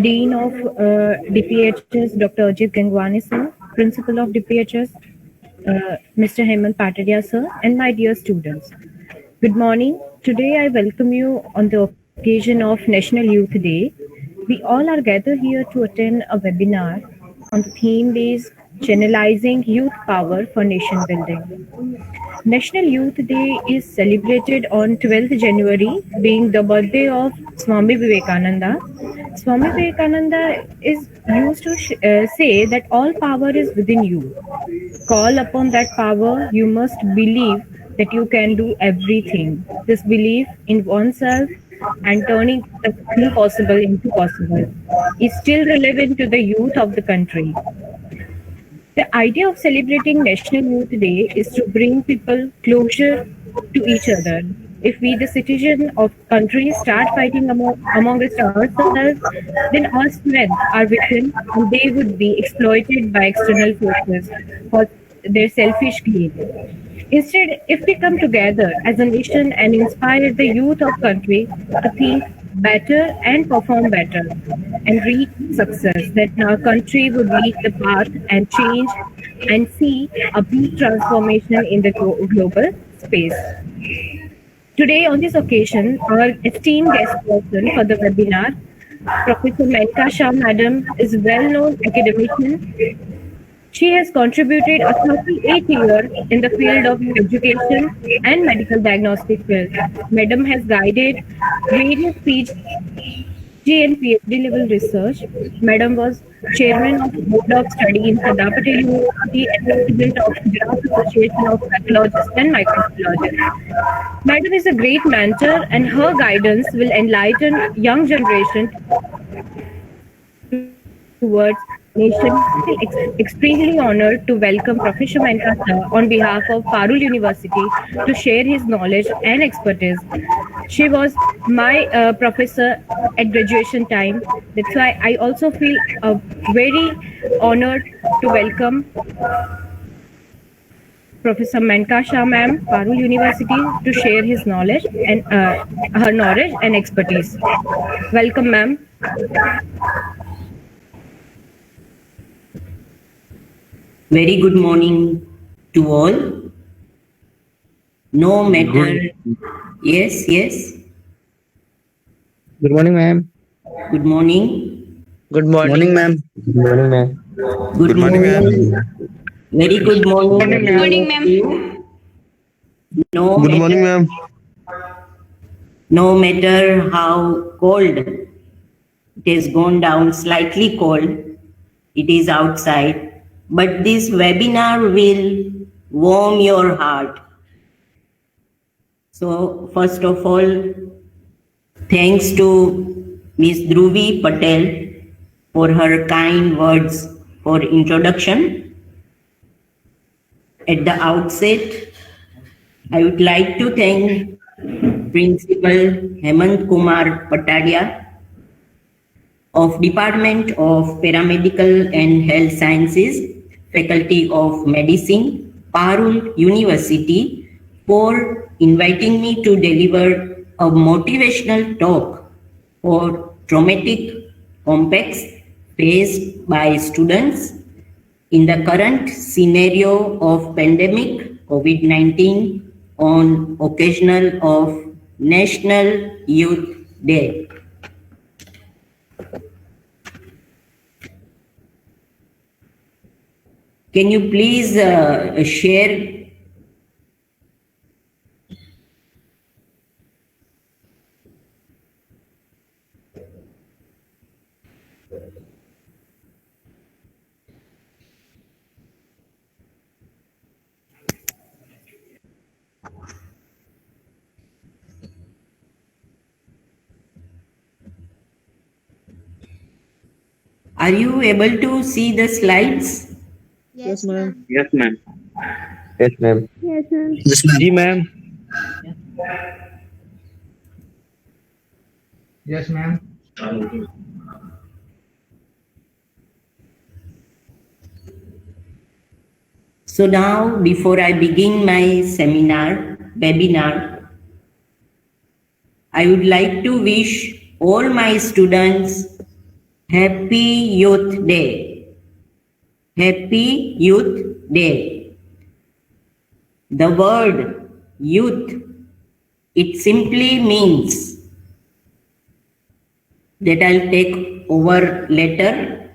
Dean of DPHS, Dr. Ajit Gangwani sir, Principal of DPHS, Mr. Hemant Patadia sir, and my dear students. Good morning. Today I welcome you on the occasion of National Youth Day. We all are gathered here to attend a webinar on the theme is Channelizing Youth Power for Nation Building. National Youth Day is celebrated on 12th January, being the birthday of Swami Vivekananda. Swami Vivekananda is used to say that all power is within you. Call upon that power, you must believe that you can do everything. This belief in oneself and turning the impossible into possible is still relevant to the youth of the country. The idea of celebrating National Youth Day is to bring people closer to each other. If we, the citizens of country, start fighting amongst ourselves, then our strength, our vision, and they would be exploited by external forces for their selfish gain. Instead, if we come together as a nation and inspire the youth of country to think better and perform better and reach success, then our country would lead the path and change and see a big transformation in the global space. Today, on this occasion, our esteemed guest person for the webinar, Professor Menka Shah Madam, is a well-known academician. She has contributed a 38 years in the field of education and medical diagnostic field. Madam has guided various PG and PhD level research. Madam was chairman of Board of Study in Sardar Patel University and president of Gujarat Association of Pathologists and Microbiologists. Madam is a great mentor and her guidance will enlighten young generation towards nation. I feel extremely honored to welcome Professor Menka sir on behalf of Parul University to share his knowledge and expertise. She was my professor at graduation time. That's why I also feel very honored to welcome Professor Menka Shah ma'am, Parul University, to share his knowledge and her knowledge and expertise. Welcome, ma'am. Very good morning to all. No matter. Yes. Good morning, ma'am. Good morning. Good morning, ma'am. Good morning, ma'am. Good morning, ma'am. Very good morning. Good morning, ma'am. No Good matter, morning, ma'am. no matter how cold it has gone down, slightly cold, it is outside. But this webinar will warm your heart. So first of all, thanks to Ms. Dhruvi Patel for her kind words for introduction. At the outset, I would like to thank Principal Hemant Kumar Patadia of Department of Paramedical and Health Sciences, Faculty of Medicine, Parul University, for inviting me to deliver a motivational talk for traumatic complex faced by students in the current scenario of pandemic COVID-19 on occasion of National Youth Day. Can you please share? Are you able to see the slides? Yes, ma'am. Yes, ma'am. Yes, ma'am. Yes, ma'am. Yes, ma'am. Ji, ma'am. Yes, ma'am. So now, before I begin my webinar, I would like to wish all my students Happy Youth Day. Happy Youth Day. The word youth, it simply means that I'll take over later.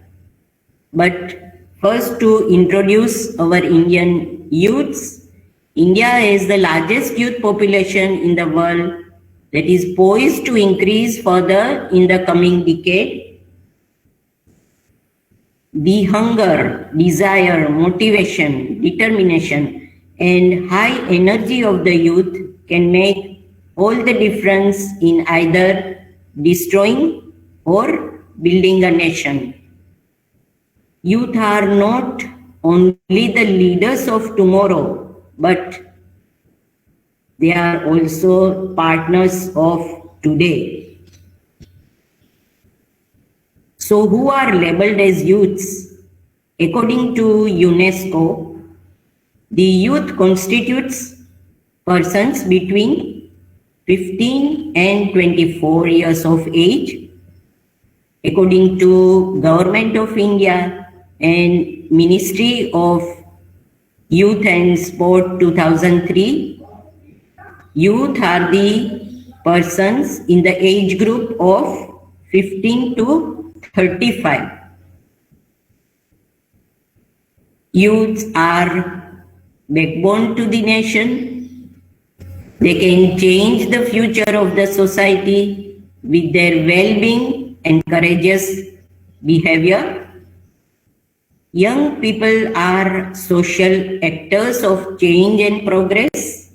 But first, to introduce our Indian youths, India is the largest youth population in the world that is poised to increase further in the coming decade. The hunger, desire, motivation, determination, and high energy of the youth can make all the difference in either destroying or building a nation. Youth are not only the leaders of tomorrow, but they are also partners of today. So, who are labeled as youths? According to UNESCO, the youth constitutes persons between 15 and 24 years of age. According to Government of India and Ministry of Youth and Sport 2003, youth are the persons in the age group of 15 to 35. Youths are backbone to the nation. They can change the future of the society with their well-being and courageous behavior. Young people are social actors of change and progress.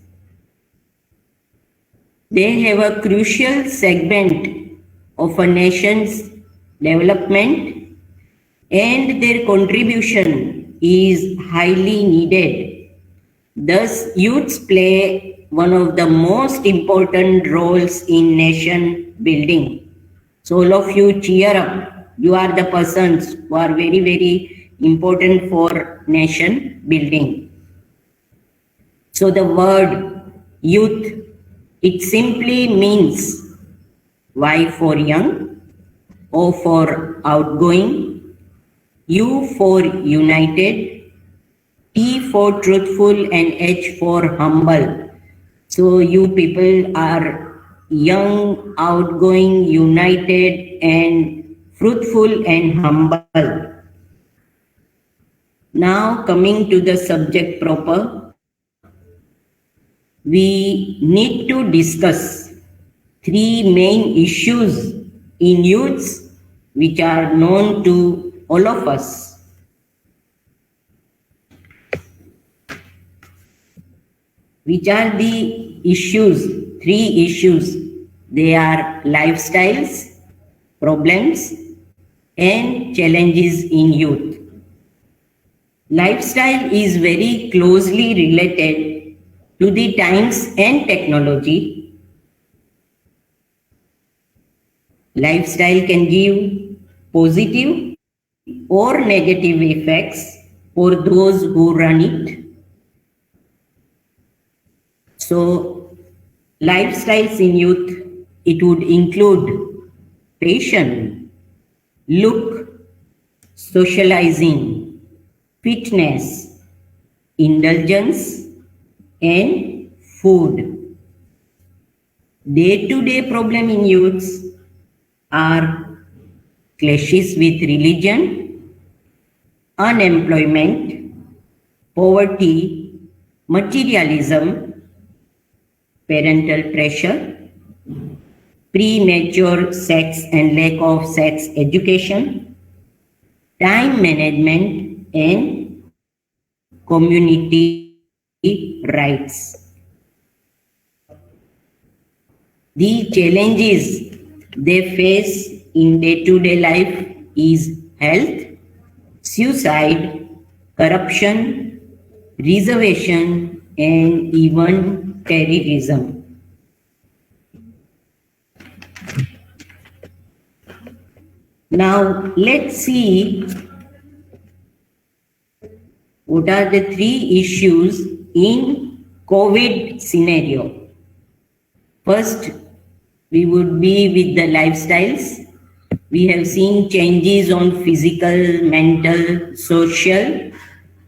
They have a crucial segment of a nation's development, and their contribution is highly needed. Thus, youths play one of the most important roles in nation building. So all of you cheer up. You are the persons who are very, very important for nation building. So the word youth, it simply means Y for young, O for outgoing, U for united, T for truthful, and H for humble. So you people are young, outgoing, united, and fruitful and humble. Now coming to the subject proper, we need to discuss three main issues in youths which are known to all of us. Which are the issues? Three issues. They are lifestyles, problems, and challenges in youth. Lifestyle is very closely related to the times and technology. Lifestyle can give positive or negative effects for those who run it. So, lifestyles in youth, it would include fashion, look, socializing, fitness, indulgence, and food. Day-to-day problem in youths are clashes with religion, unemployment, poverty, materialism, parental pressure, premature sex and lack of sex education, time management, and community rights. The challenges they face in day-to-day life is health, suicide, corruption, reservation, and even terrorism. Now, let's see what are the three issues in COVID scenario. First, we would be with the lifestyles. We have seen changes on physical, mental, social,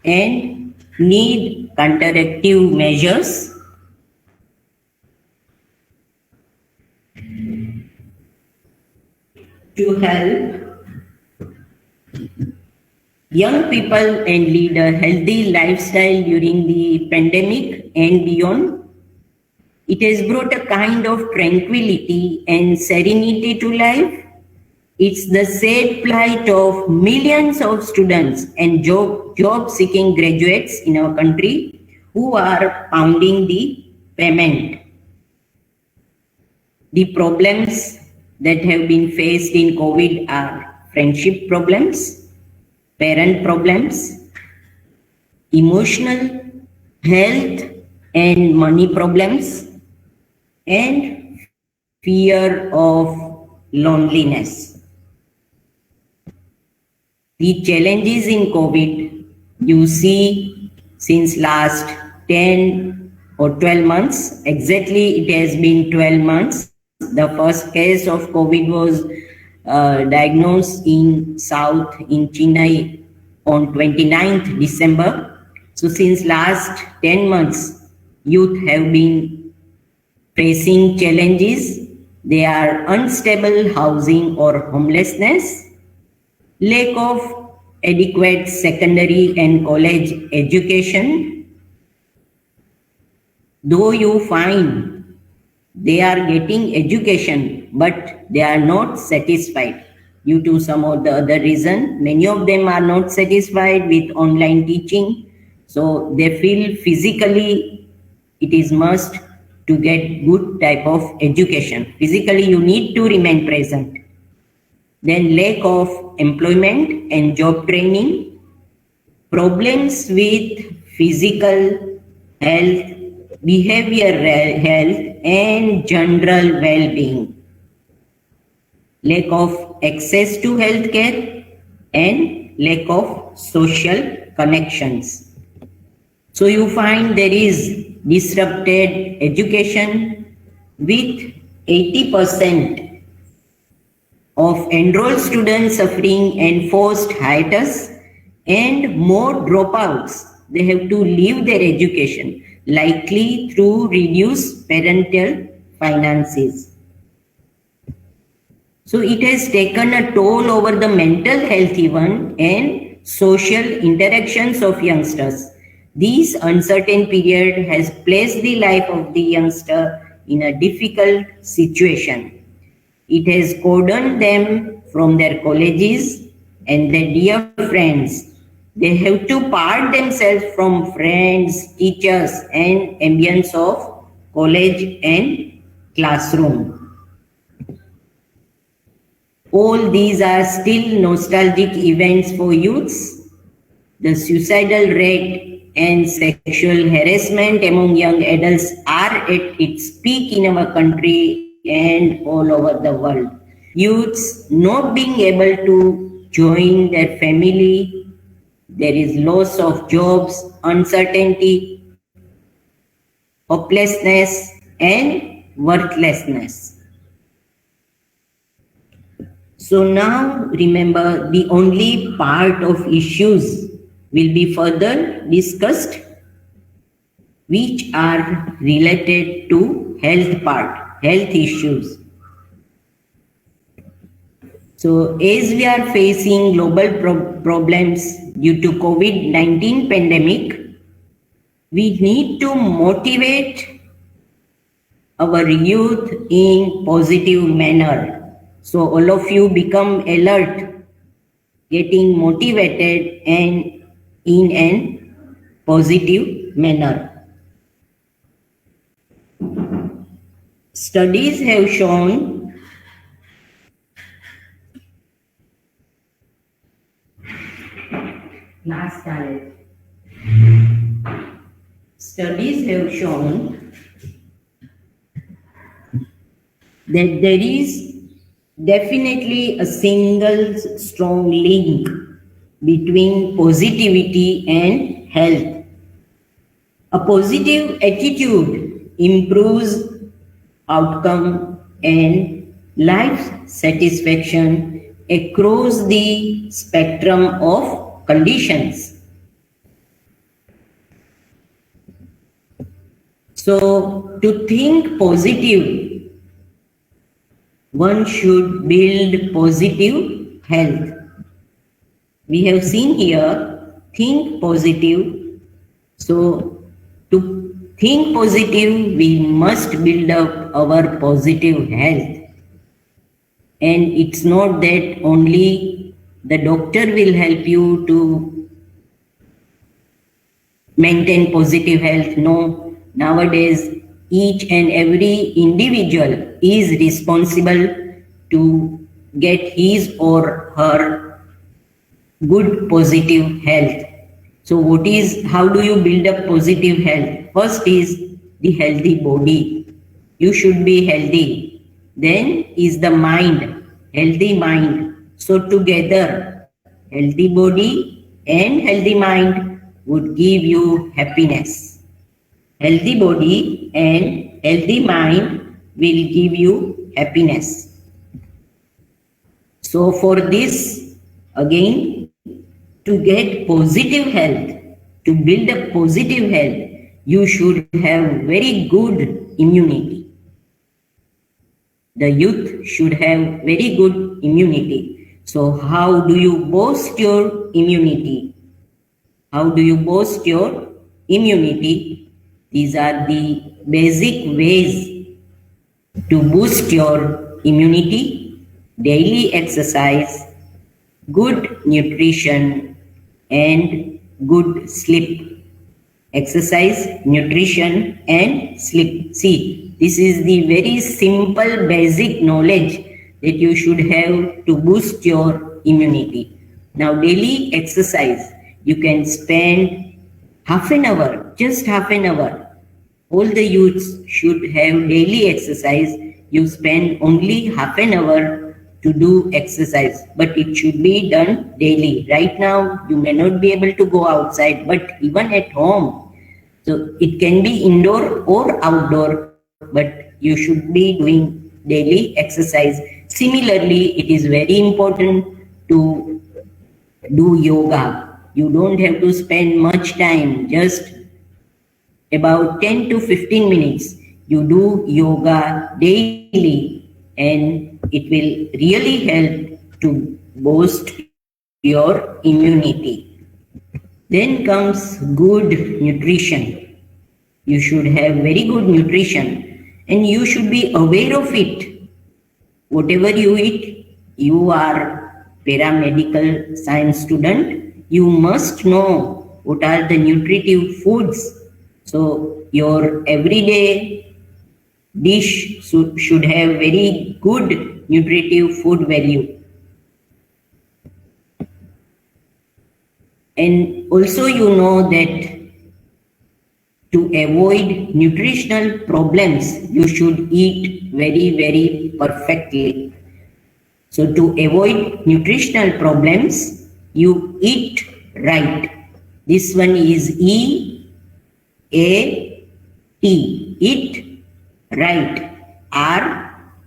and need counteractive measures to help young people and lead a healthy lifestyle during the pandemic and beyond. It has brought a kind of tranquility and serenity to life. It's the sad plight of millions of students and job-seeking graduates in our country who are pounding the payment. The problems that have been faced in COVID are friendship problems, parent problems, emotional, health and money problems, and fear of loneliness. The challenges in COVID, you see since last 10 or 12 months, exactly it has been 12 months. The first case of COVID was diagnosed in South in Chennai on 29th December. So since last 10 months, youth have been facing challenges. They are unstable housing or homelessness, lack of adequate secondary and college education. Though you find they are getting education, but they are not satisfied due to some of the other reason. Many of them are not satisfied with online teaching. So they feel physically it is must to get good type of education. Physically you need to remain present. Then lack of employment and job training, problems with physical health, behavioral health and general well-being, lack of access to healthcare and lack of social connections. So you find there is disrupted education with 80% of enrolled students suffering enforced hiatus and more dropouts. They have to leave their education, likely through reduced parental finances. So it has taken a toll over the mental health even and social interactions of youngsters. This uncertain period has placed the life of the youngster in a difficult situation. It has cordoned them from their colleges and their dear friends. They have to part themselves from friends, teachers, and ambience of college and classroom. All these are still nostalgic events for youths. The suicidal rate and sexual harassment among young adults are at its peak in our country and all over the world. Youths not being able to join their family, there is loss of jobs, uncertainty, hopelessness and worthlessness. So now remember, the only part of issues will be further discussed which are related to health issues. So as we are facing global problems due to COVID-19 pandemic, we need to motivate our youth in positive manner. So all of you become alert, getting motivated and in an positive manner. Studies have shown that there is definitely a single strong link between positivity and health. A positive attitude improves outcome and life satisfaction across the spectrum of conditions. So, to think positive, one should build positive health. We have seen here, think positive. So, to think positive, we must build up our positive health. And it's not that only the doctor will help you to maintain positive health. No, nowadays each and every individual is responsible to get his or her good positive health. So how do you build up positive health? First is the healthy body. You should be healthy. Then is the mind, healthy mind. So together, healthy body and healthy mind would give you happiness. Healthy body and healthy mind will give you happiness. So for this, again, to get positive health, to build a positive health, you should have very good immunity. The youth should have very good immunity. So how do you boost your immunity? How do you boost your immunity? These are the basic ways to boost your immunity: daily exercise, good nutrition, and good sleep. Exercise, nutrition, and sleep. See, this is the very simple basic knowledge that you should have to boost your immunity. Now, daily exercise, you can spend half an hour, just half an hour. All the youths should have daily exercise. You spend only half an hour to do exercise, but it should be done daily. Right now, you may not be able to go outside, but even at home, so it can be indoor or outdoor, but you should be doing daily exercise. Similarly, it is very important to do yoga. You don't have to spend much time, just about 10 to 15 minutes. You do yoga daily and it will really help to boost your immunity. Then comes good nutrition. You should have very good nutrition and you should be aware of it. Whatever you eat, you are paramedical science student, you must know what are the nutritive foods. So your everyday dish should have very good nutritive food value. And also you know that to avoid nutritional problems, you should eat very, very perfectly. So to avoid nutritional problems, you eat right. This one is E-A-T, eat right. R-I-G-H-T.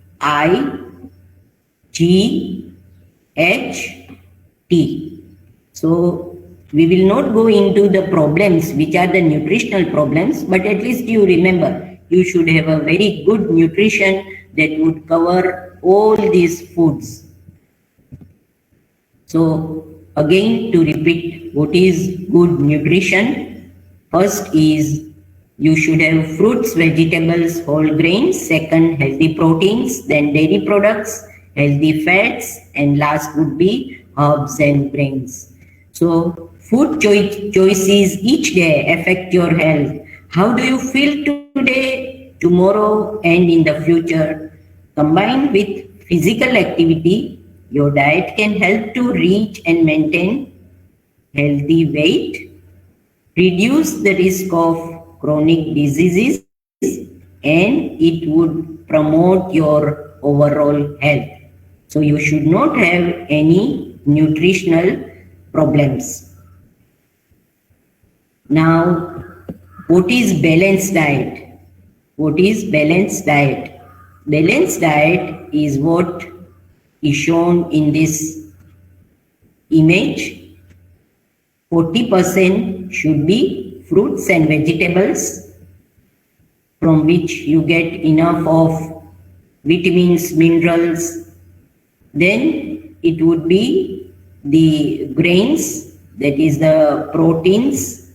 So we will not go into the problems, which are the nutritional problems, but at least you remember, you should have a very good nutrition that would cover all these foods. So again, to repeat, what is good nutrition? First is you should have fruits, vegetables, whole grains. Second, healthy proteins, then dairy products, healthy fats, and last would be herbs and grains. So food choices each day affect your health. How do you feel today, tomorrow, and in the future? Combined with physical activity, your diet can help to reach and maintain healthy weight, reduce the risk of chronic diseases, and it would promote your overall health. So you should not have any nutritional problems. Now, what is balanced diet? What is balanced diet? Balanced diet is what is shown in this image. 40% should be fruits and vegetables, from which you get enough of vitamins, minerals. Then it would be the grains, that is the proteins,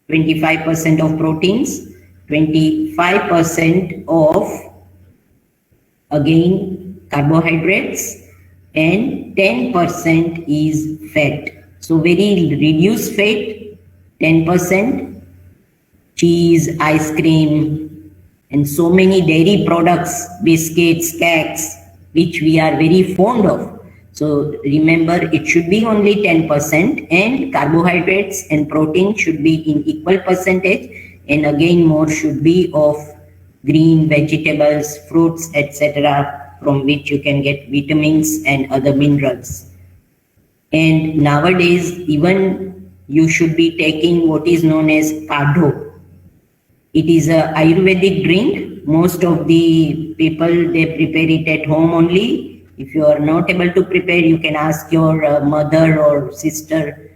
25% of proteins, 25% of again carbohydrates, and 10% is fat. So very reduced fat, 10%, cheese, ice cream, and so many dairy products, biscuits, cakes, which we are very fond of. So remember, it should be only 10%, and carbohydrates and protein should be in equal percentage, and again more should be of green vegetables, fruits, etc., from which you can get vitamins and other minerals. And nowadays, even you should be taking what is known as kadho. It is a Ayurvedic drink. Most of the people, they prepare it at home only. If you are not able to prepare, you can ask your mother or sister.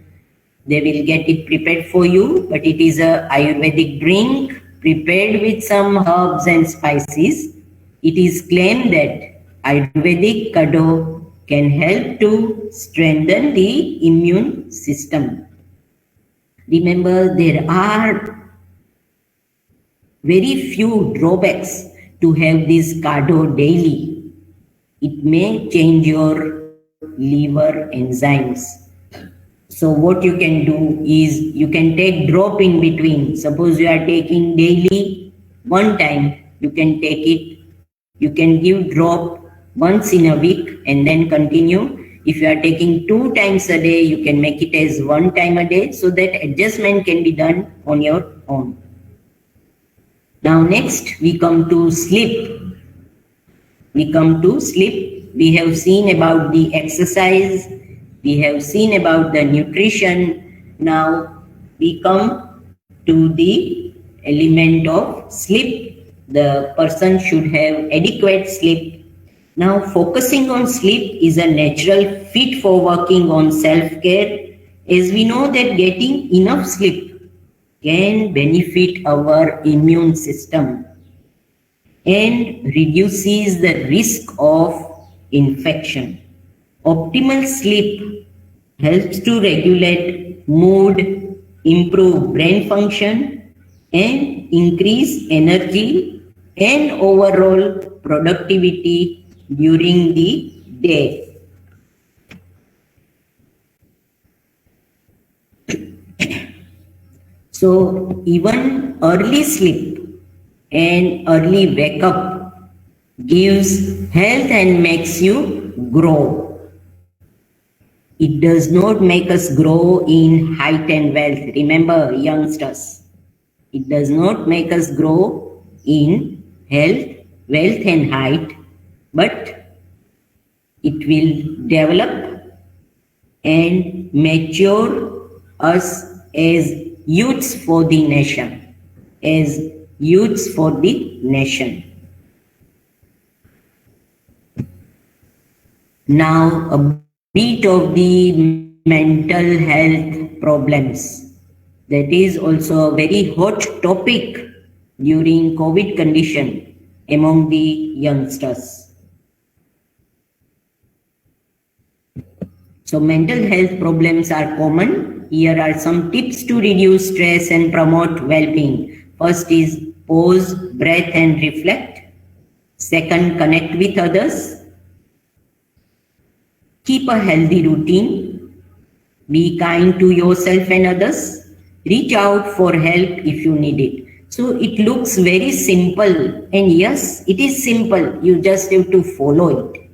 They will get it prepared for you. But it is a Ayurvedic drink prepared with some herbs and spices. It is claimed that Ayurvedic kadho can help to strengthen the immune system. Remember, there are very few drawbacks to have this kadho daily. It may change your liver enzymes. So what you can do is you can take drop in between. Suppose you are taking daily one time, you can take it. You can give drop once in a week and then continue. If you are taking 2 times a day, you can make it as 1 time a day, so that adjustment can be done on your own. Now next we come to sleep. We have seen about the exercise. We have seen about the nutrition. Now we come to the element of sleep. The person should have adequate sleep. Now focusing on sleep is a natural fit for working on self-care, as we know that getting enough sleep can benefit our immune system and reduces the risk of infection. Optimal sleep helps to regulate mood, improve brain function, and increase energy and overall productivity during the day. So even early sleep and early wake up gives health and makes you grow. It does not make us grow in height and wealth. Remember, youngsters, it does not make us grow in health, wealth and height, but it will develop and mature us as youths for the nation. Now a bit of the mental health problems. That is also a very hot topic during COVID condition among the youngsters. So mental health problems are common. Here are some tips to reduce stress and promote well-being. First is pause, breath and reflect. Second, connect with others. Keep a healthy routine. Be kind to yourself and others. Reach out for help if you need it. So it looks very simple, and yes, it is simple. You just have to follow it.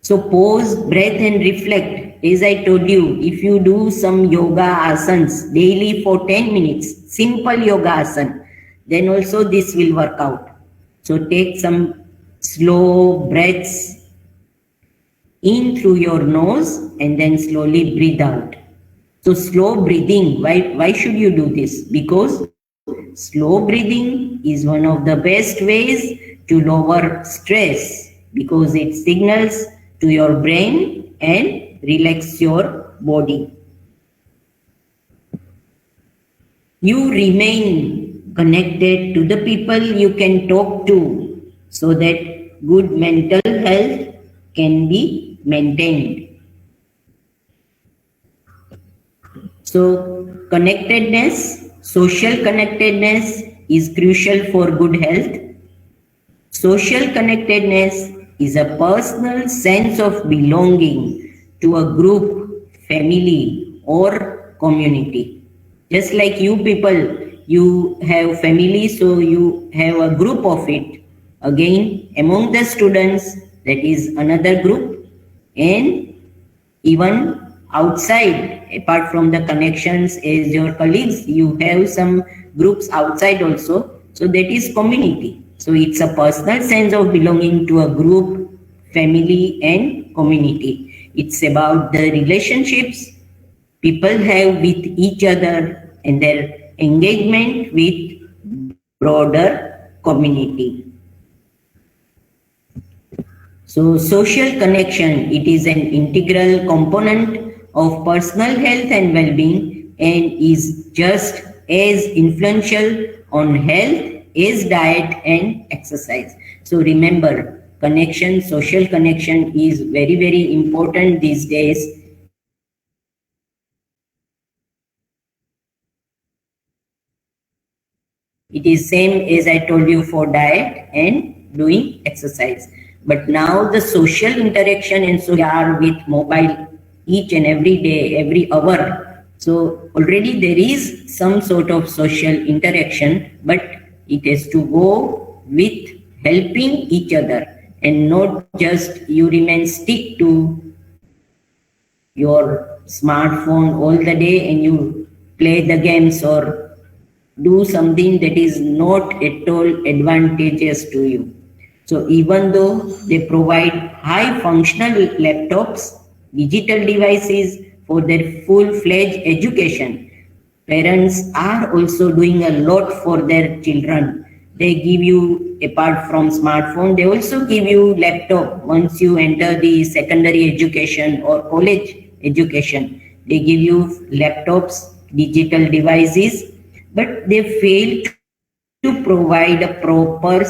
So pause, breath and reflect. As I told you, if you do some yoga asanas daily for 10 minutes, simple yoga asana, then also this will work out. So take some slow breaths in through your nose and then slowly breathe out. So slow breathing, why should you do this? Because slow breathing is one of the best ways to lower stress. because it signals to your brain and relax your body. You remain connected to the people you can talk to so that good mental health can be maintained. So connectedness, social connectedness is crucial for good health. Social connectedness is a personal sense of belonging to a group, family, or community. Just like you people, you have family, so you have a group of it. Again, among the students, that is another group, and even outside, apart from the connections as your colleagues, you have some groups outside also. So that is community. So it's a personal sense of belonging to a group, family, and community. It's about the relationships people have with each other and their engagement with broader community. So social connection, it is an integral component of personal health and well-being and is just as influential on health as diet and exercise. So remember, connection, social connection is very, very important these days. It is same as I told you for diet and doing exercise. But now the social interaction and so we are with mobile each and every day, every hour. So already there is some sort of social interaction, but it has to go with helping each other and not just you remain stick to your smartphone all the day and you play the games or do something that is not at all advantageous to you. So even though they provide high functional laptops, digital devices for their full-fledged education, parents are also doing a lot for their children. They give you, apart from smartphone, they also give you laptop once you enter the secondary education or college education. They give you laptops, digital devices, but they fail to provide a proper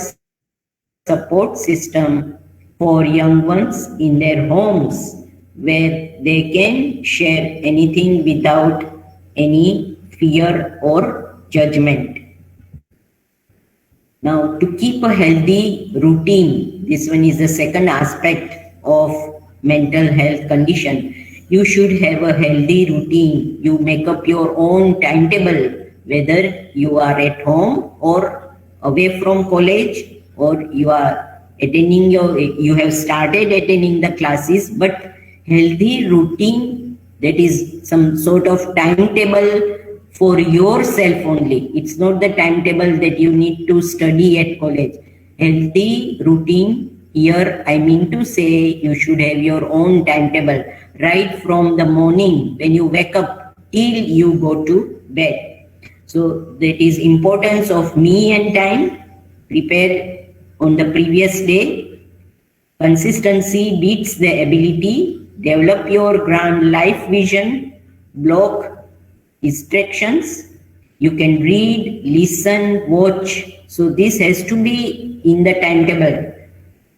support system for young ones in their homes where they can share anything without any fear or judgment. Now, to keep a healthy routine, this one is the second aspect of mental health condition. You should have a healthy routine. You make up your own timetable, whether you are at home or away from college or you are attending you have started attending the classes, but healthy routine, that is some sort of timetable for yourself only. It's not the timetable that you need to study at college. Healthy routine here, I mean to say, you should have your own timetable right from the morning when you wake up till you go to bed. So that is importance of me and time. Prepare on the previous day. Consistency beats the ability. Develop your grand life vision. Block distractions. You can read, listen, watch. So this has to be in the timetable.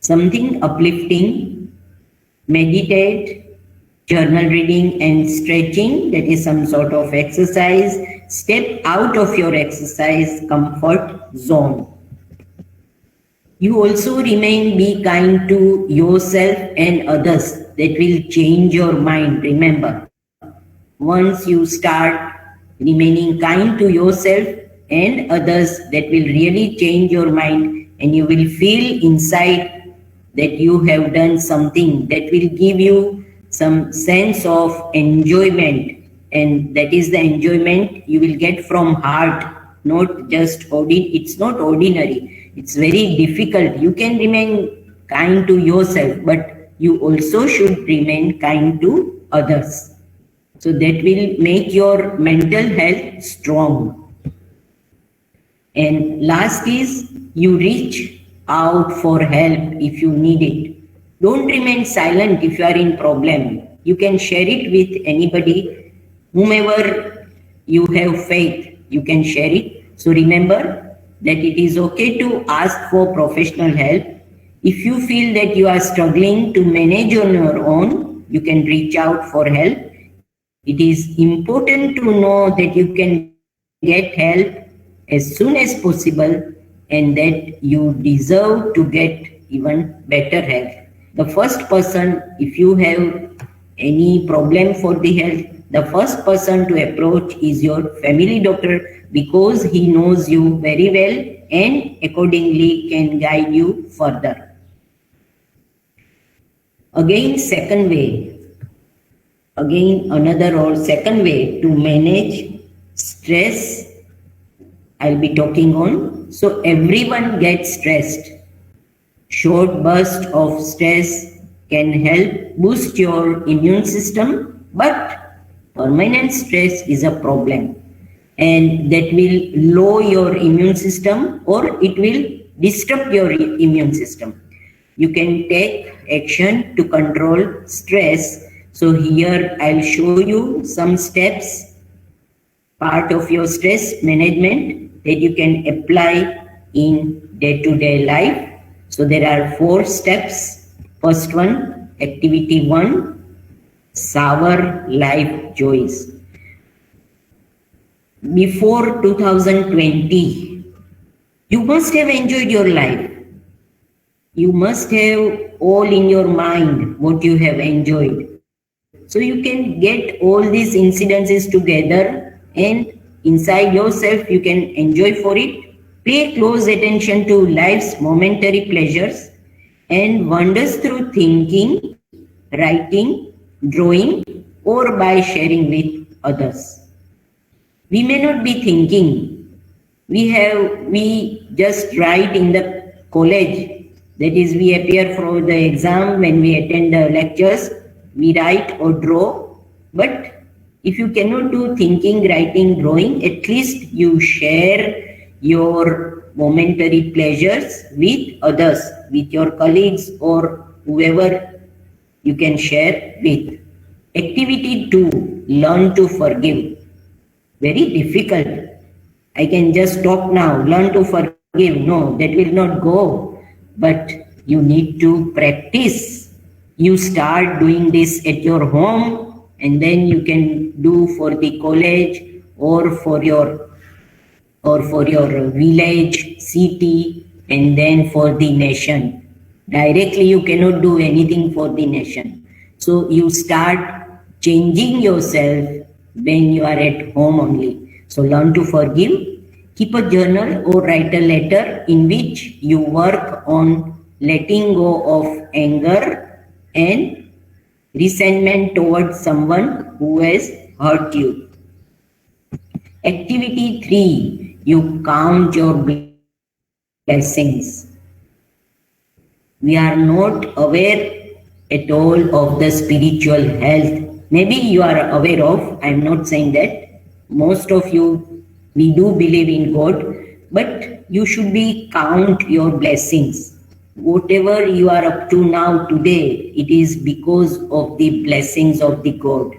Something uplifting, meditate, journal reading and stretching, that is some sort of exercise. Step out of your exercise comfort zone. You also remain be kind to yourself and others. That will change your mind. Remember, once you start remaining kind to yourself and others, that will really change your mind and you will feel inside that you have done something that will give you some sense of enjoyment, and that is the enjoyment you will get from heart, not just it's not ordinary, it's very difficult. You can remain kind to yourself, but you also should remain kind to others. So that will make your mental health strong. And last is you reach out for help if you need it. Don't remain silent if you are in problem. You can share it with anybody, whomever you have faith, you can share it. So remember that it is okay to ask for professional help. If you feel that you are struggling to manage on your own, you can reach out for help. It is important to know that you can get help as soon as possible and that you deserve to get even better health. The first person, if you have any problem for the health, the first person to approach is your family doctor because he knows you very well and accordingly can guide you further. Again, second way to manage stress I'll be talking on. So everyone gets stressed. Short burst of stress can help boost your immune system, but permanent stress is a problem and that will lower your immune system or it will disrupt your immune system. You can take action to control stress. So here I'll show you some steps, part of your stress management that you can apply in day-to-day life. So there are 4 steps. First one, activity 1, savor life joys. Before 2020, you must have enjoyed your life. You must have all in your mind what you have enjoyed. So you can get all these incidences together and inside yourself you can enjoy for it. Pay close attention to life's momentary pleasures and wonders through thinking, writing, drawing, or by sharing with others. We may not be thinking. We just write in the college. That is, we appear for the exam when we attend the lectures. We write or draw. But if you cannot do thinking, writing, drawing, at least you share your momentary pleasures with others, with your colleagues or whoever you can share with. Activity 2, learn to forgive. Very difficult. I can just talk now, learn to forgive. No, that will not go. But you need to practice. You start doing this at your home and then you can do for the college or for your village, city, and then for the nation. Directly you cannot do anything for the nation. So you start changing yourself when you are at home only. So learn to forgive. Keep a journal or write a letter in which you work on letting go of anger and resentment towards someone who has hurt you. Activity 3, you count your blessings. We are not aware at all of the spiritual health. Maybe you are aware of, I am not saying that. Most of you, we do believe in God, but you should be count your blessings. Whatever you are up to now today, it is because of the blessings of the God.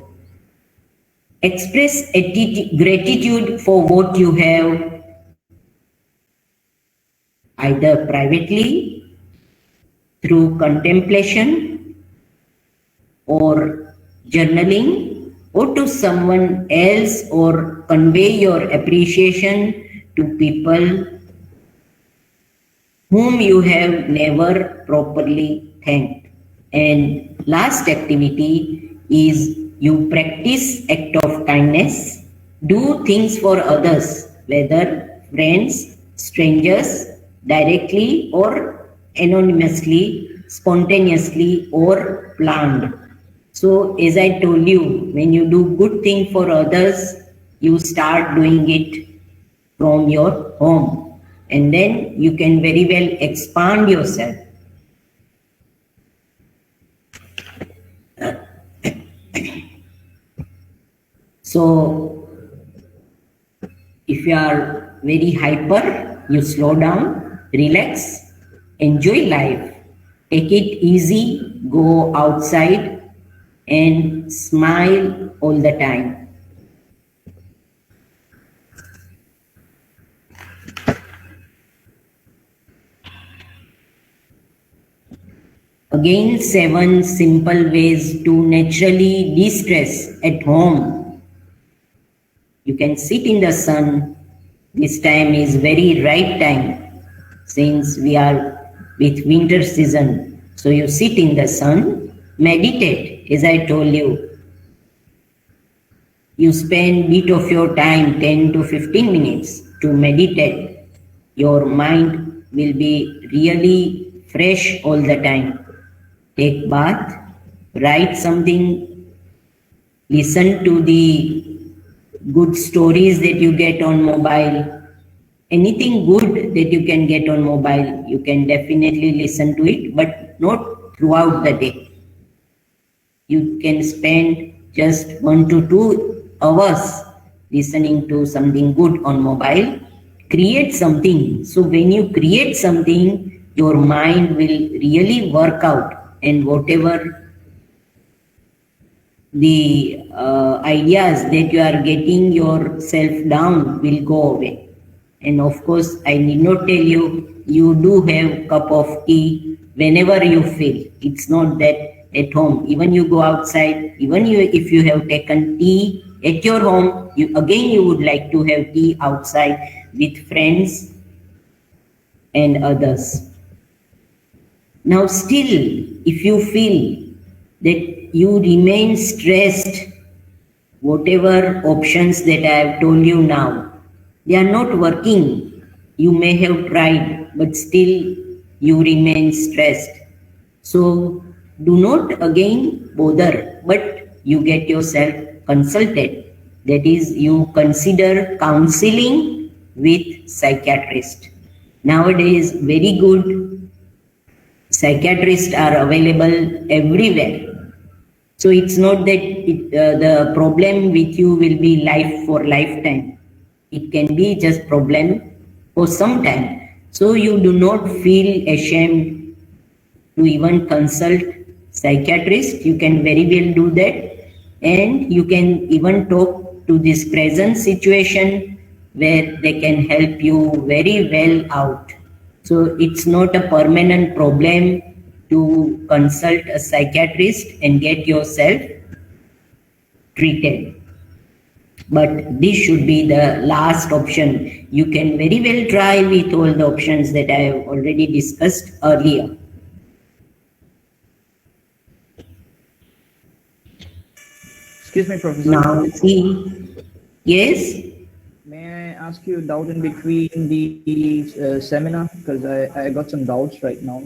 Express gratitude for what you have, either privately, through contemplation, or journaling, or to someone else, or convey your appreciation to people whom you have never properly thanked. And last activity is you practice act of kindness. Do things for others, whether friends, strangers, directly or anonymously, spontaneously or planned. So as I told you, when you do good thing for others, you start doing it from your home and then you can very well expand yourself. So if you are very hyper, you slow down, relax, enjoy life, take it easy, go outside and smile all the time. Again, 7 simple ways to naturally de-stress at home. You can sit in the sun. This time is very right time since we are with winter season. So you sit in the sun, meditate, as I told you. You spend bit of your time, 10 to 15 minutes to meditate. Your mind will be really fresh all the time. Take bath, write something, listen to the good stories that you get on mobile. Anything good that you can get on mobile, you can definitely listen to it, but not throughout the day. You can spend just 1 to 2 hours listening to something good on mobile. Create something. So when you create something, your mind will really work out, and whatever the ideas that you are getting yourself down will go away. And of course, I need not tell you, you do have cup of tea whenever you feel. It's not that at home. Even you go outside, even if you have taken tea at your home, you would like to have tea outside with friends and others. Now still, if you feel that you remain stressed, whatever options that I have told you now, they are not working. You may have tried, but still you remain stressed. So do not again bother, but you get yourself consulted. That is, you consider counseling with psychiatrist. Nowadays, very good psychiatrists are available everywhere. So it's not that the problem with you will be life for lifetime. It can be just problem for some time. So you do not feel ashamed to even consult psychiatrist. You can very well do that, and you can even talk to this present situation where they can help you very well out. So it's not a permanent problem to consult a psychiatrist and get yourself treated. But this should be the last option. You can very well try with all the options that I have already discussed earlier. Excuse me, Professor. Now see, yes? May I ask you a doubt in between the seminar? Because I got some doubts right now.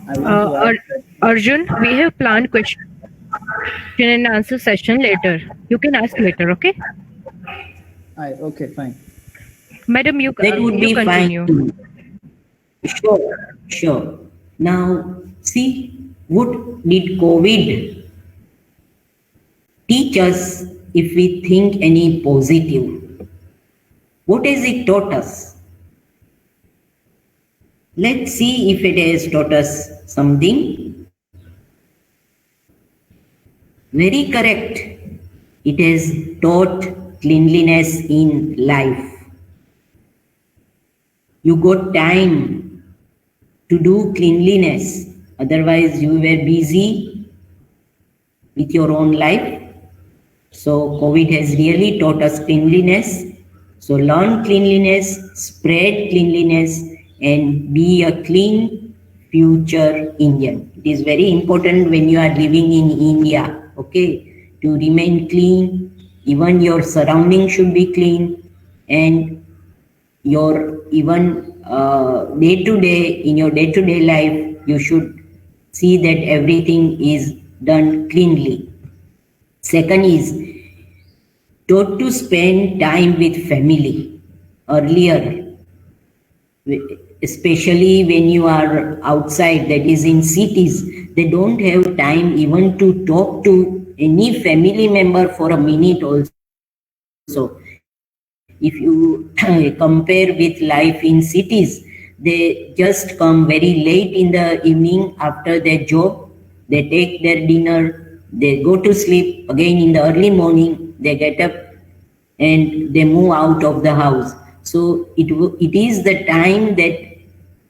I want to ask. Arjun, we have planned question and answer session later. You can ask later, okay? Okay, fine. Madam, you That would you be continue. fine. Sure. Now, see, what did COVID teach us if we think any positive? What has it taught us? Let's see if it has taught us something. Very correct. It has taught cleanliness in life. You got time to do cleanliness. Otherwise, you were busy with your own life. So, COVID has really taught us cleanliness. So, learn cleanliness, spread cleanliness, and be a clean future Indian. It is very important when you are living in India, okay, to remain clean. Even your surroundings should be clean, and your even in your day-to-day life, you should see that everything is done cleanly. Second is taught to spend time with family. Earlier, especially when you are outside, that is in cities, they don't have time even to talk to any family member for a minute also. If you compare with life in cities, they just come very late in the evening after their job. They take their dinner, they go to sleep. Again in the early morning, they get up and they move out of the house. So it is the time that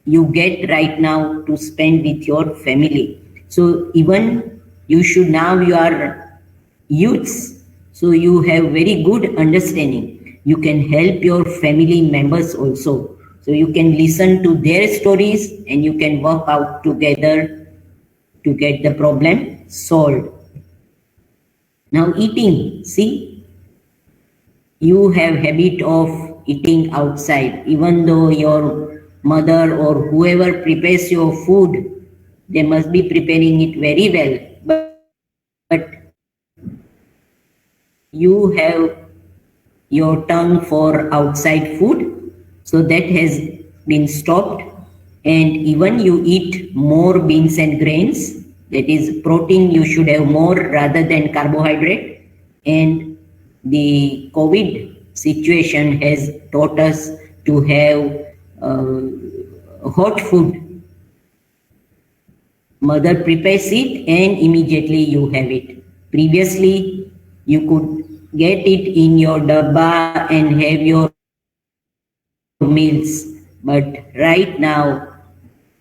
you get right now to spend with your family. So even you should, now you are youths, so you have very good understanding. You can help your family members also. So you can listen to their stories and you can work out together to get the problem solved. Now eating, see, you have habit of eating outside, even though your mother or whoever prepares your food, they must be preparing it very well, but you have your tongue for outside food, so that has been stopped. And even you eat more beans and grains, that is protein you should have more rather than carbohydrate. And the COVID situation has taught us to have hot food. Mother prepares it and immediately you have it. Previously, you could get it in your dabba and have your meals. But right now,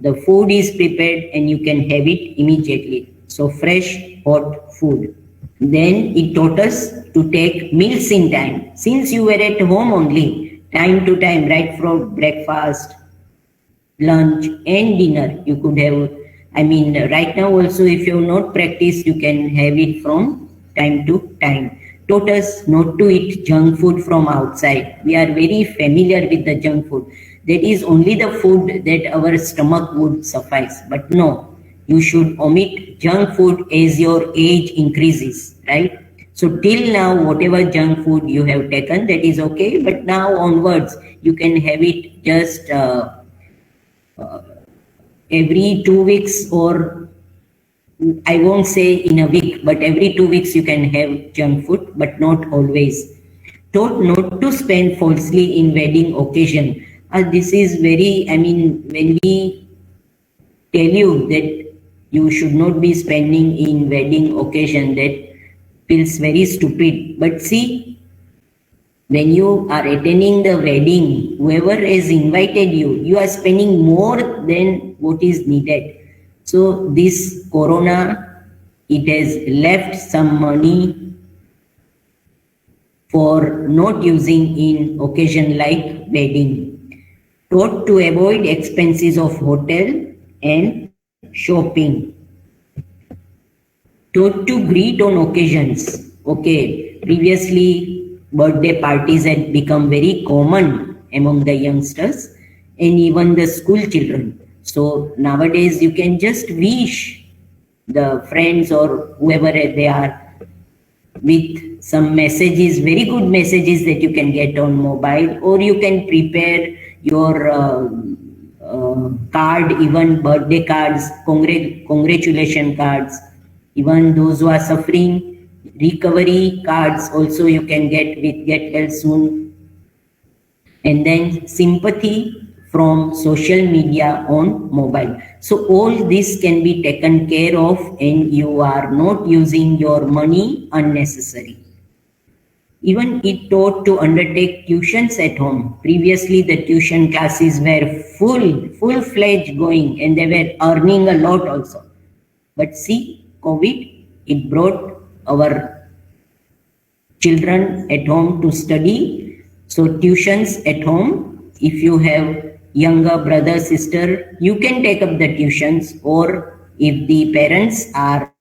the food is prepared and you can have it immediately. So fresh, hot food. Then it taught us to take meals in time. Since you were at home only, time to time, right from breakfast, lunch and dinner, you could have, right now also if you have not practiced, you can have it from time to time. Taught us not to eat junk food from outside. We are very familiar with the junk food. That is only the food that our stomach would suffice. But no, you should omit junk food as your age increases, right? So till now, whatever junk food you have taken, that is okay. But now onwards, you can have it just every 2 weeks, or I won't say in a week, but every 2 weeks you can have junk food, but not always. Taught not to spend falsely in wedding occasion. This is very, when we tell you that you should not be spending in wedding occasion, that feels very stupid. But see, when you are attending the wedding, whoever has invited you, you are spending more than what is needed. So this corona, it has left some money for not using in occasion like wedding. Taught to avoid expenses of hotel and shopping. Taught to greet on occasions. Okay, previously birthday parties had become very common among the youngsters and even the school children. So nowadays you can just wish the friends or whoever they are with some messages, very good messages that you can get on mobile, or you can prepare your card, even birthday cards, congratulation cards, even those who are suffering, recovery cards also you can get with Get Well Soon. And then sympathy from social media on mobile. So all this can be taken care of and you are not using your money unnecessary. Even it taught to undertake tuitions at home. Previously the tuition classes were full-fledged going and they were earning a lot also. But see, COVID, it brought our children at home to study. So tuitions at home, if you have younger brother, sister, you can take up the tuitions, or if the parents are,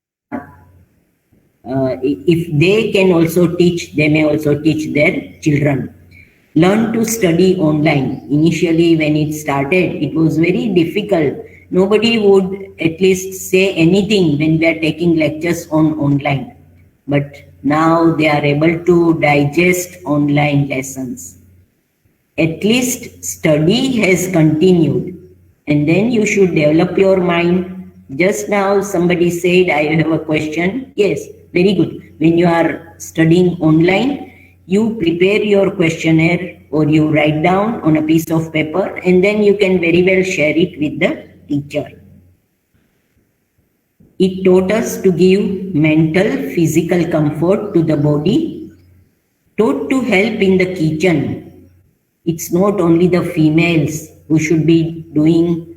if they can also teach, they may also teach their children. Learn to study online. Initially when it started, it was very difficult. Nobody would at least say anything when we are taking lectures on online. But now they are able to digest online lessons. At least study has continued, and then you should develop your mind. Just now somebody said, I have a question. Yes, very good. When you are studying online, you prepare your questionnaire or you write down on a piece of paper, and then you can very well share it with the teacher. It taught us to give mental, physical comfort to the body, taught to help in the kitchen. It's not only the females who should be doing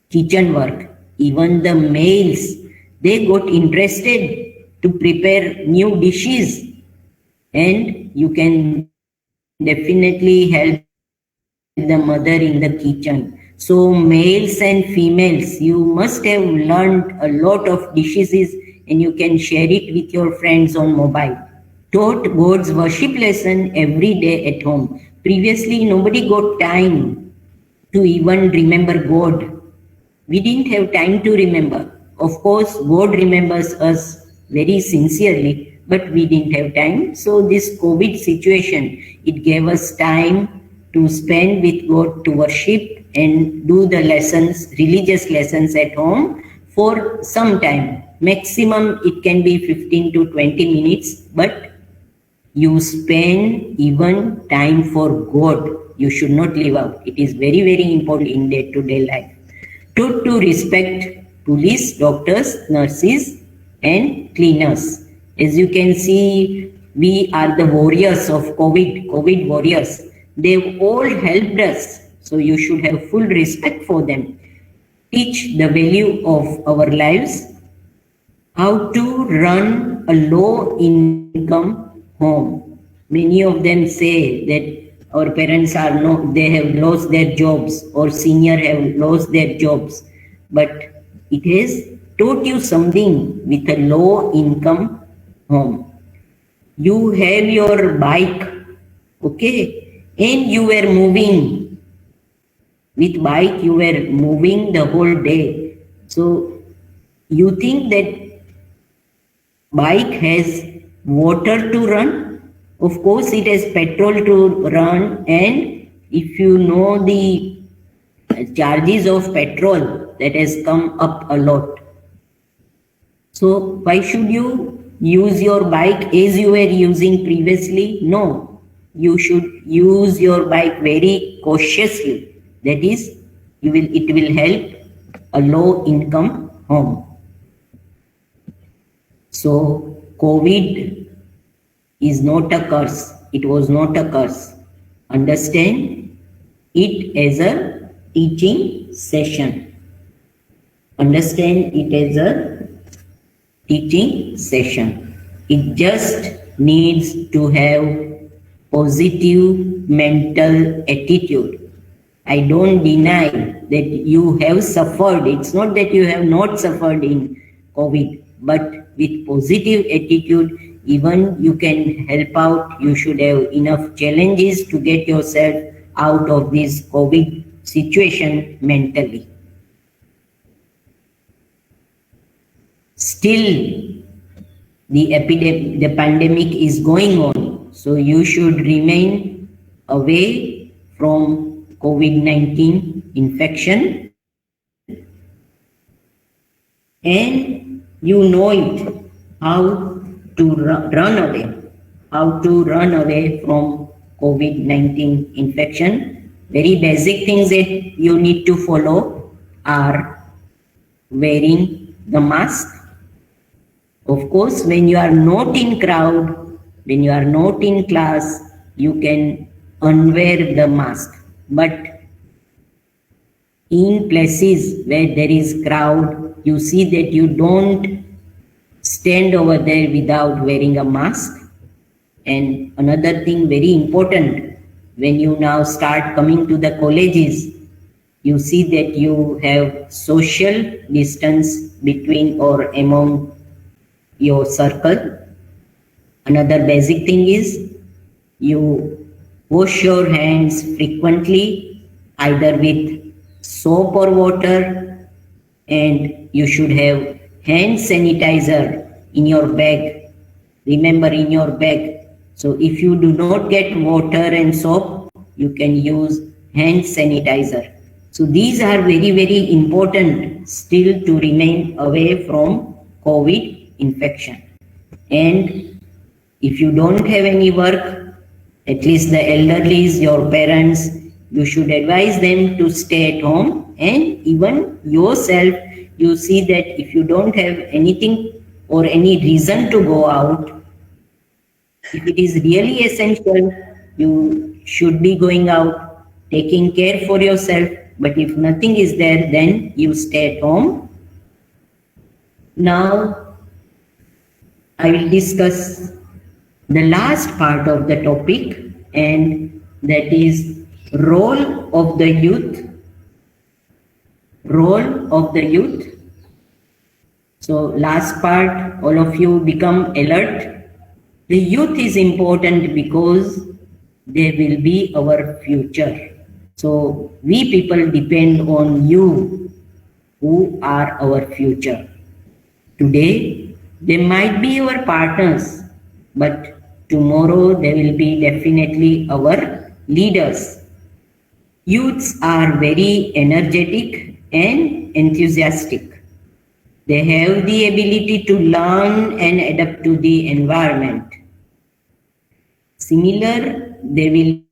kitchen work. Even the males, they got interested to prepare new dishes, and you can definitely help the mother in the kitchen. So males and females, you must have learned a lot of dishes and you can share it with your friends on mobile. Taught God's worship lesson every day at home. Previously, nobody got time to even remember God. We didn't have time to remember. Of course, God remembers us very sincerely, but we didn't have time. So this COVID situation, it gave us time to spend with God, to worship and do the lessons, religious lessons at home for some time. Maximum it can be 15 to 20 minutes, but you spend even time for God. You should not leave out. It is very, very important in day-to-day life. To respect police, doctors, nurses, and cleaners. As you can see, we are the warriors of COVID warriors. They've all helped us. So you should have full respect for them. Teach the value of our lives, how to run a low income home. Many of them say that our parents are they have lost their jobs, or senior have lost their jobs, but it has taught you something with a low income home. You have your bike, okay, and you were moving. With bike you were moving the whole day. So you think that bike has water to run? Of course, it has petrol to run, and if you know the charges of petrol, that has come up a lot. So why should you use your bike as you were using previously? No, you should use your bike very cautiously. That is, it will help a low income home. So COVID is not a curse. It was not a curse. Understand it as a teaching session. Understand it as a teaching session. It just needs to have positive mental attitude. I don't deny that you have suffered. It's not that you have not suffered in COVID, but with positive attitude, even you can help out. You should have enough challenges to get yourself out of this COVID situation mentally. Still, the pandemic is going on, so you should remain away from COVID-19 infection, and you know it, how to run away from COVID-19 infection. Very basic things that you need to follow are wearing the mask. Of course, when you are not in crowd, when you are not in class, you can unwear the mask. But in places where there is crowd, you see that you don't stand over there without wearing a mask. And another thing very important, when you now start coming to the colleges, you see that you have social distance between or among your circle. Another basic thing is you wash your hands frequently, either with soap or water, and you should have hand sanitizer in your bag. Remember, in your bag. So if you do not get water and soap, you can use hand sanitizer. So these are very, very important still to remain away from COVID infection. And if you don't have any work, at least the elderlies, your parents, you should advise them to stay at home, and even yourself you see that if you don't have anything or any reason to go out, if it is really essential, you should be going out, taking care for yourself. But if nothing is there, then you stay at home. Now, I will discuss the last part of the topic, and that is role of the youth. Role of the youth. So last part, all of you become alert. The youth is important because they will be our future. So we people depend on you who are our future. Today, they might be our partners, but tomorrow they will be definitely our leaders. Youths are very energetic and enthusiastic. They have the ability to learn and adapt to the environment. Similar, they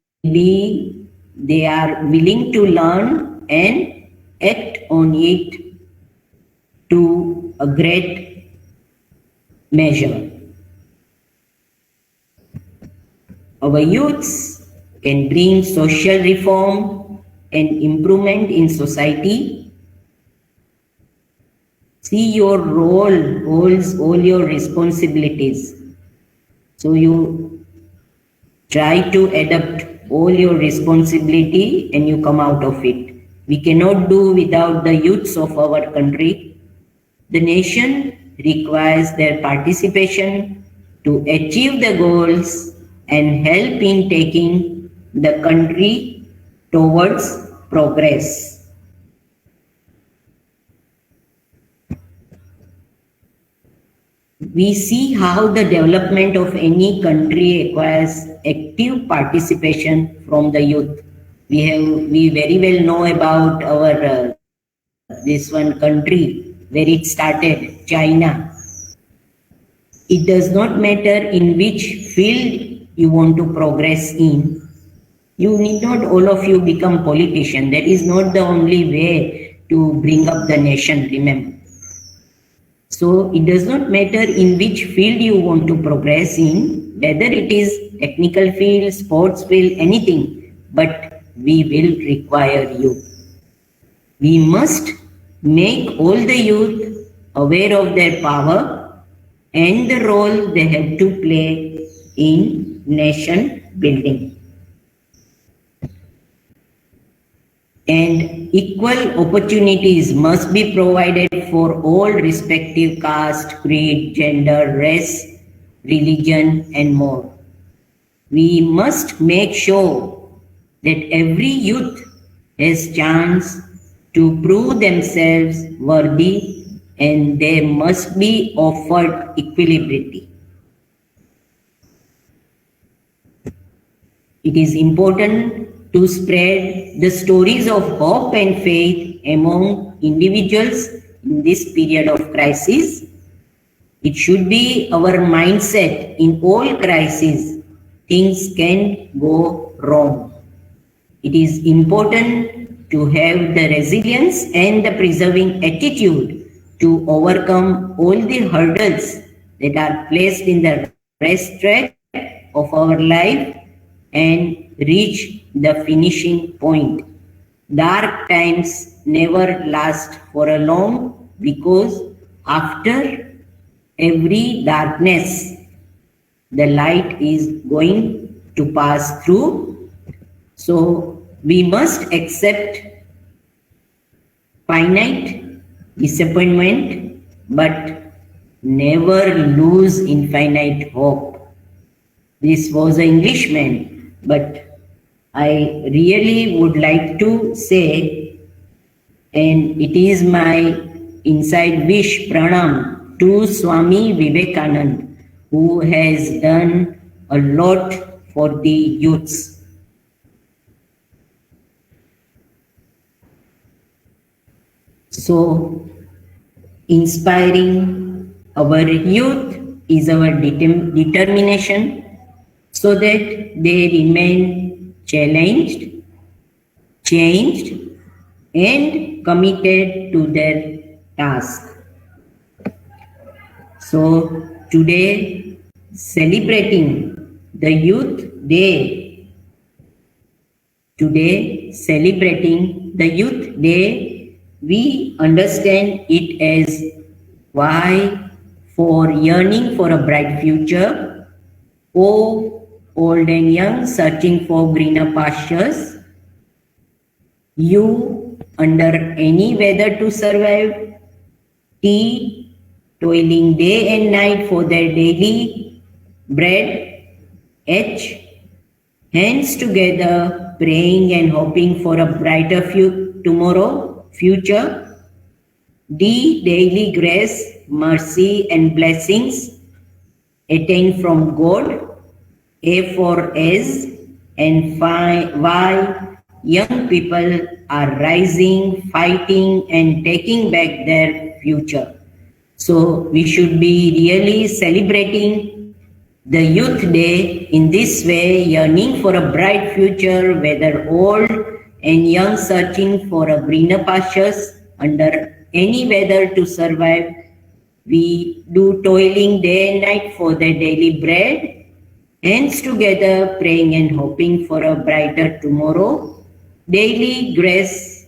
are willing to learn and act on it to a great measure. Our youths can bring social reform and improvement in society. See, your role holds all your responsibilities. So you try to adapt all your responsibility and you come out of it. We cannot do without the youths of our country. The nation requires their participation to achieve the goals and help in taking the country towards progress. We see how the development of any country requires active participation from the youth. We very well know about our this one country where it started, China. It does not matter in which field you want to progress in. You need not all of you become politicians. That is not the only way to bring up the nation, remember. So it does not matter in which field you want to progress in, whether it is technical field, sports field, anything, but we will require you. We must make all the youth aware of their power and the role they have to play in nation building. And equal opportunities must be provided for all respective caste, creed, gender, race, religion, and more. We must make sure that every youth has chance to prove themselves worthy, and they must be offered equality. It is important to spread the stories of hope and faith among individuals in this period of crisis. It should be our mindset in all crises. Things can go wrong. It is important to have the resilience and the preserving attitude to overcome all the hurdles that are placed in the racetrack of our life and reach the finishing point. Dark times never last for a long, because after every darkness, the light is going to pass through. So we must accept finite disappointment, but never lose infinite hope. This was an Englishman, but I really would like to say, and it is my inside wish, pranam to Swami Vivekananda, who has done a lot for the youths. So, inspiring our youth is our determination, so that they remain changed, and committed to their task. So today, celebrating the Youth Day, today celebrating the Youth Day, we understand it as why for yearning for a bright future, O old and young searching for greener pastures, you under any weather to survive, T toiling day and night for their daily bread, H hands together praying and hoping for a brighter tomorrow, future, D daily grace, mercy and blessings attain from God, A for S, and Y young people are rising, fighting, and taking back their future. So we should be really celebrating the Youth Day in this way, yearning for a bright future, whether old and young, searching for a greener pastures under any weather to survive. We do toiling day and night for their daily bread, hands together praying and hoping for a brighter tomorrow. Daily grace,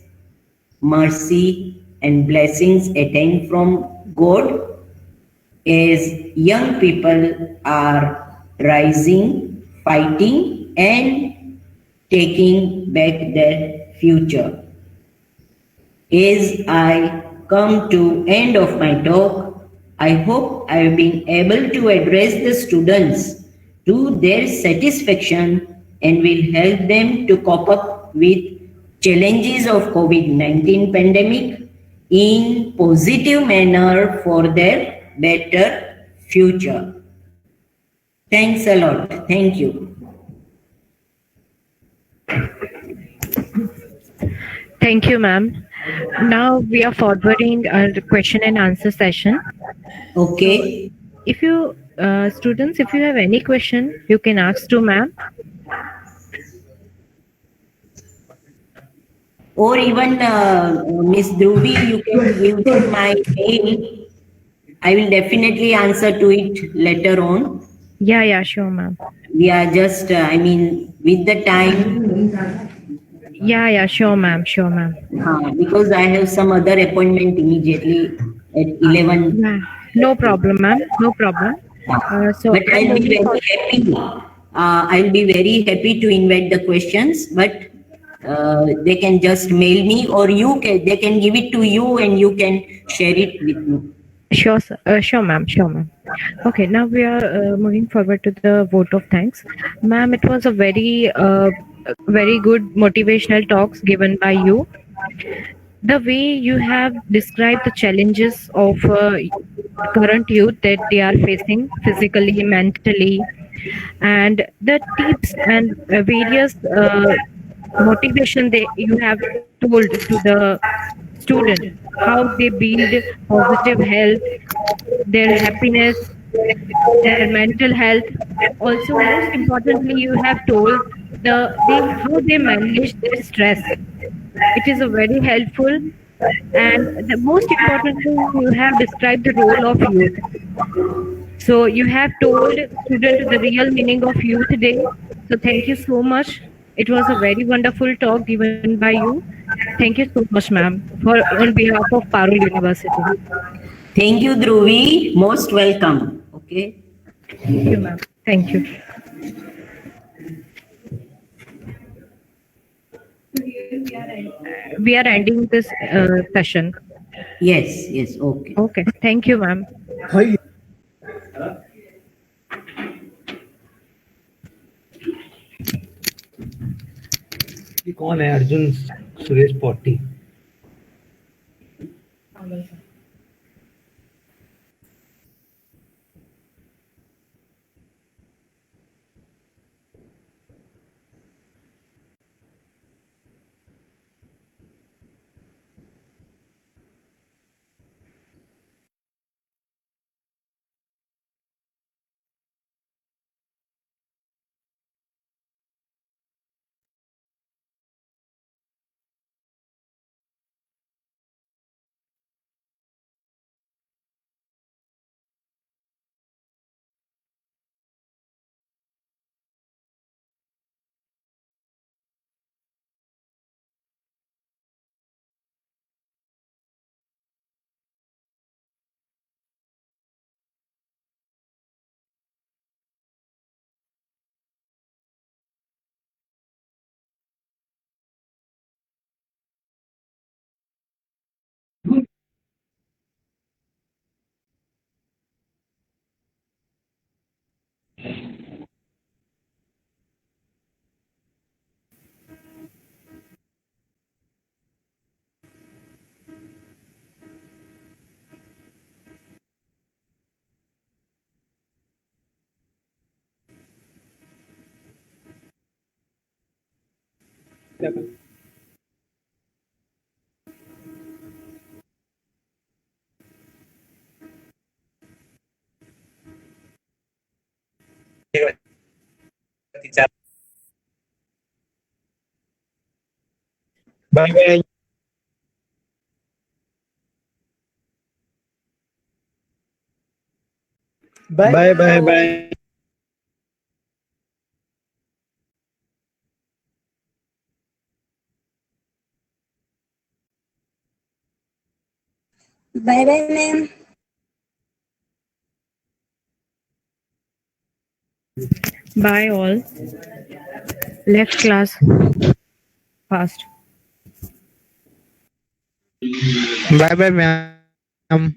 mercy, and blessings attain from God as young people are rising, fighting, and taking back their future. As I come to end of my talk, I hope I have been able to address the students to their satisfaction and will help them to cope up with challenges of COVID-19 pandemic in positive manner for their better future. Thanks a lot. Thank you. Thank you, ma'am. Now we are forwarding a question and answer session. So, Okay. if you students, if you have any question, you can ask to ma'am. Or even Miss Dhruvi, you can give them my mail. I will definitely answer to it later on. Yeah, sure, ma'am. We are just, with the time, Sure, ma'am. Sure, ma'am. because I have some other appointment immediately at 11. Yeah, no problem, ma'am. No problem. So But I'm I'll be moving very for. happy. I'll be very happy to invite the questions, but they can just mail me, or they can give it to you and you can share it with me. Sure, sir. Sure, ma'am. Sure, ma'am. Okay, now we are moving forward to the vote of thanks. Ma'am, it was a very good motivational talks given by you. The way you have described the challenges of current youth that they are facing physically, mentally, and the tips and various motivation they you have told to the student how they build positive health, their happiness, their mental health. Also, most importantly, you have told they how they manage their stress. It is a very helpful, and the most importantly, you have described the role of youth. So you have told student the real meaning of Youth Day. So thank you so much. It was a very wonderful talk given by you. Thank you so much, ma'am, for on behalf of Parul University. Thank you, Dhruvi. Most welcome. Okay. Thank you, ma'am. Thank you. We are ending this session. Yes, yes, okay. Okay. Thank you, ma'am. ये कौन है अर्जुन सुरेश पोटी Bye bye. Bye bye bye. Bye bye, ma'am. Bye all. Left class fast. Bye bye, ma'am.